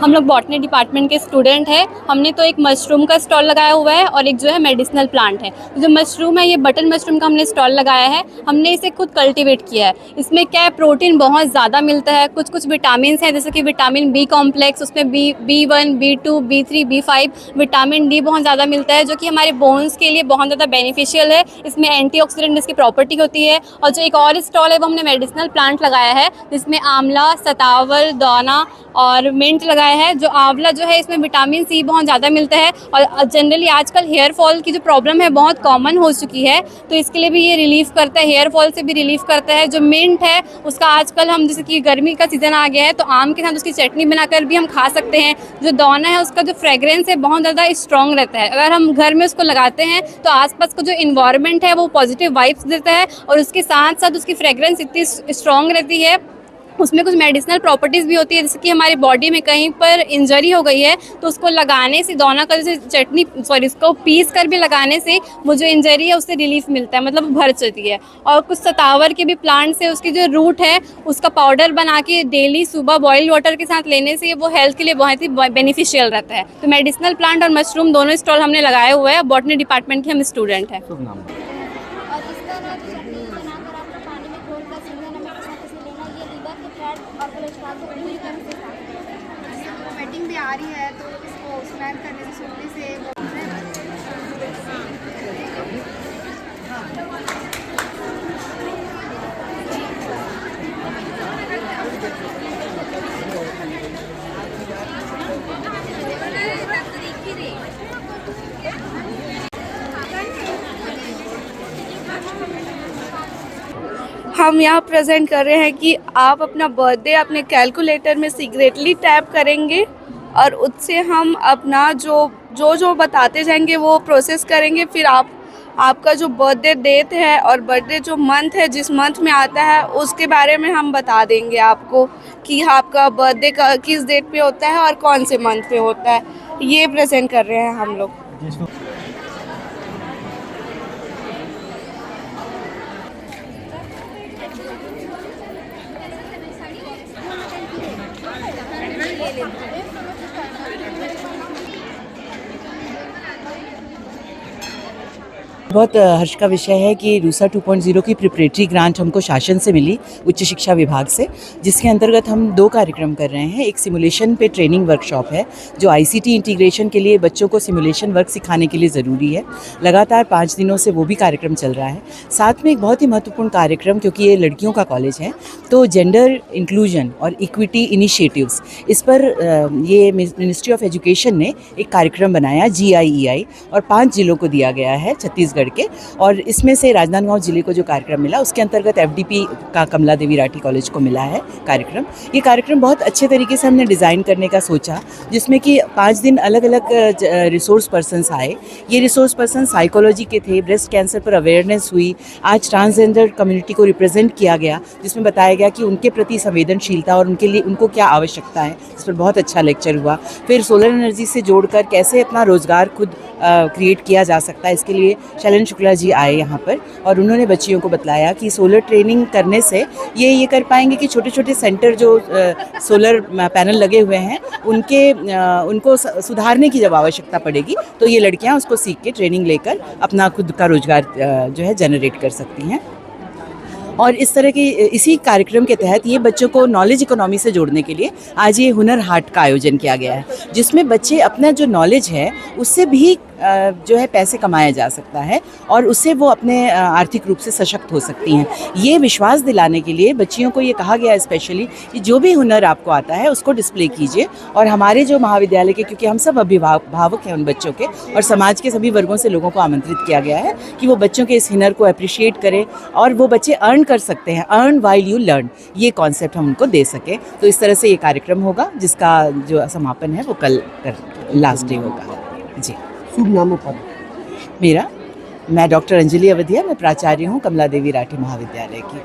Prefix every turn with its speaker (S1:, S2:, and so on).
S1: हम लोग botany department के स्टूडेंट हैं। हमने तो एक मशरूम का स्टॉल लगाया हुआ है और एक जो है मेडिसिनल प्लांट है। जो मशरूम है ये बटन मशरूम का हमने स्टॉल लगाया है। हमने इसे खुद कल्टीवेट किया है। इसमें क्या है, प्रोटीन बहुत ज़्यादा मिलता है, कुछ कुछ विटामिन हैं जैसे कि विटामिन बी कॉम्प्लेक्स, उसमें B1, B2, B3, B5, vitamin D बहुत ज़्यादा मिलता है, जो कि हमारे बोन्स के लिए बहुत ज़्यादा बेनिफिशियल है। इसमें एंटीऑक्सीडेंट इसकी प्रॉपर्टी होती है। और जो एक और स्टॉल है वो हमने मेडिसिनल प्लांट लगाया है, जिसमें आंवला, सतावल, दौना और मिंट लगाया है। जो आंवला जो है इसमें विटामिन सी बहुत ज़्यादा मिलता है और जनरली आजकल हेयर फॉल की जो प्रॉब्लम है बहुत कॉमन हो चुकी है, तो इसके लिए भी ये रिलीफ करता है, हेयर फॉल से भी रिलीफ करता है। जो मिंट है उसका आजकल हम जैसे कि गर्मी का सीज़न आ गया है तो आम के साथ उसकी चटनी बनाकर भी हम खा सकते हैं। जो दौना है उसका जो फ्रेग्रेंस है बहुत ज़्यादा स्ट्रॉन्ग रहता है। अगर हम घर में उसको लगाते हैं तो आसपास का जो इन्वायरमेंट है वो पॉजिटिव वाइब्स देता है और उसके साथ साथ उसकी फ्रेग्रेंस इतनी स्ट्रॉन्ग रहती है। उसमें कुछ मेडिसिनल प्रॉपर्टीज़ भी होती है, जैसे कि हमारी बॉडी में कहीं पर इंजरी हो गई है तो उसको लगाने से, दौना का जैसे चटनी इसको पीस कर भी लगाने से वो जो इंजरी है उससे रिलीफ मिलता है, मतलब भर जाती है। और कुछ सतावर के भी प्लांट से उसकी जो रूट है उसका पाउडर बना के डेली सुबह बॉइल्ड वाटर के साथ लेने से वो हेल्थ के लिए बहुत ही बेनिफिशियल रहता है। तो मेडिसिनल प्लांट और मशरूम दोनों स्टॉल हमने लगाए हुए हैं। बॉटनी डिपार्टमेंट के हम स्टूडेंट हैं।
S2: और इसका ना चटनी बनाकर आपको पानी में घोलकर सिंगल नमक के साथ इसे लेना, ये लीवर के फैट और कोलेस्ट्रॉल को पूरी तरह से साफ करेगा।
S3: वोमिटिंग भी आ रही है तो इसको स्नान करने से सूखने से
S4: हम यहाँ प्रेजेंट कर रहे हैं कि आप अपना बर्थडे अपने कैलकुलेटर में सीक्रेटली टैप करेंगे और उससे हम अपना जो बताते जाएंगे वो प्रोसेस करेंगे। फिर आपका जो बर्थडे डेट है और बर्थडे जो मंथ है, जिस मंथ में आता है उसके बारे में हम बता देंगे आपको कि आपका बर्थडे का किस डेट पे होता है और कौन से मंथ पे होता है। ये प्रेजेंट कर रहे हैं हम लोग।
S5: बहुत हर्ष का विषय है कि रूसा 2.0 की प्रिपरेटरी ग्रांट हमको शासन से मिली, उच्च शिक्षा विभाग से, जिसके अंतर्गत हम 2 कार्यक्रम कर रहे हैं। एक सिमुलेशन पे ट्रेनिंग वर्कशॉप है जो ICT इंटीग्रेशन के लिए बच्चों को सिमुलेशन वर्क सिखाने के लिए ज़रूरी है। लगातार 5 दिनों से वो भी कार्यक्रम चल रहा है। साथ में एक बहुत ही महत्वपूर्ण कार्यक्रम, क्योंकि ये लड़कियों का कॉलेज है, तो जेंडर इंक्लूजन और इक्विटी इनिशिएटिव्स, इस पर ये मिनिस्ट्री ऑफ एजुकेशन ने एक कार्यक्रम बनाया GIEI और 5 जिलों को दिया गया है छत्तीसगढ़ के। और इसमें से राजनांदगांव जिले को जो कार्यक्रम मिला उसके अंतर्गत FDP का कमला देवी राठी कॉलेज को मिला है कार्यक्रम। ये कार्यक्रम बहुत अच्छे तरीके से हमने डिज़ाइन करने का सोचा, जिसमें कि 5 दिन अलग अलग रिसोर्स पर्सन्स आए। ये रिसोर्स पर्सन साइकोलॉजी के थे, ब्रेस्ट कैंसर पर अवेयरनेस हुई, आज ट्रांसजेंडर कम्युनिटी को रिप्रेजेंट किया गया, जिसमें बताया गया कि उनके प्रति संवेदनशीलता और उनके लिए उनको क्या आवश्यकता है। इस पर बहुत अच्छा लेक्चर हुआ। फिर सोलर एनर्जी से जोड़कर कैसे अपना रोज़गार खुद क्रिएट किया जा सकता है, इसके लिए शैलन शुक्ला जी आए यहाँ पर और उन्होंने बच्चियों को बतलाया कि सोलर ट्रेनिंग करने से ये कर पाएंगे कि छोटे छोटे सेंटर जो सोलर पैनल लगे हुए हैं उनको सुधारने की जब आवश्यकता पड़ेगी तो ये लड़कियाँ उसको सीख के ट्रेनिंग लेकर अपना खुद का रोजगार जो है जनरेट कर सकती हैं। और इस तरह के इसी कार्यक्रम के तहत ये बच्चों को नॉलेज इकोनॉमी से जोड़ने के लिए आज ये हुनर हाट का आयोजन किया गया है, जिसमें बच्चे अपना जो नॉलेज है उससे भी जो है पैसे कमाया जा सकता है और उससे वो अपने आर्थिक रूप से सशक्त हो सकती हैं। ये विश्वास दिलाने के लिए बच्चियों को ये कहा गया है स्पेशली कि जो भी हुनर आपको आता है उसको डिस्प्ले कीजिए। और हमारे जो महाविद्यालय के, क्योंकि हम सब अभिभावक हैं उन बच्चों के, और समाज के सभी वर्गों से लोगों को आमंत्रित किया गया है कि वो बच्चों के इस हुनर को अप्रिशिएट करें और वो बच्चे अर्न कर सकते हैं, अर्न वाइल यू लर्न, ये कॉन्सेप्ट हम उनको दे सकें। तो इस तरह से ये कार्यक्रम होगा जिसका जो समापन है वो कल लास्ट डे होगा। जी,
S6: शुभ नाम पद
S5: मैं डॉक्टर अंजलि अवधिया, मैं प्राचार्य हूँ कमला देवी राठी महाविद्यालय की।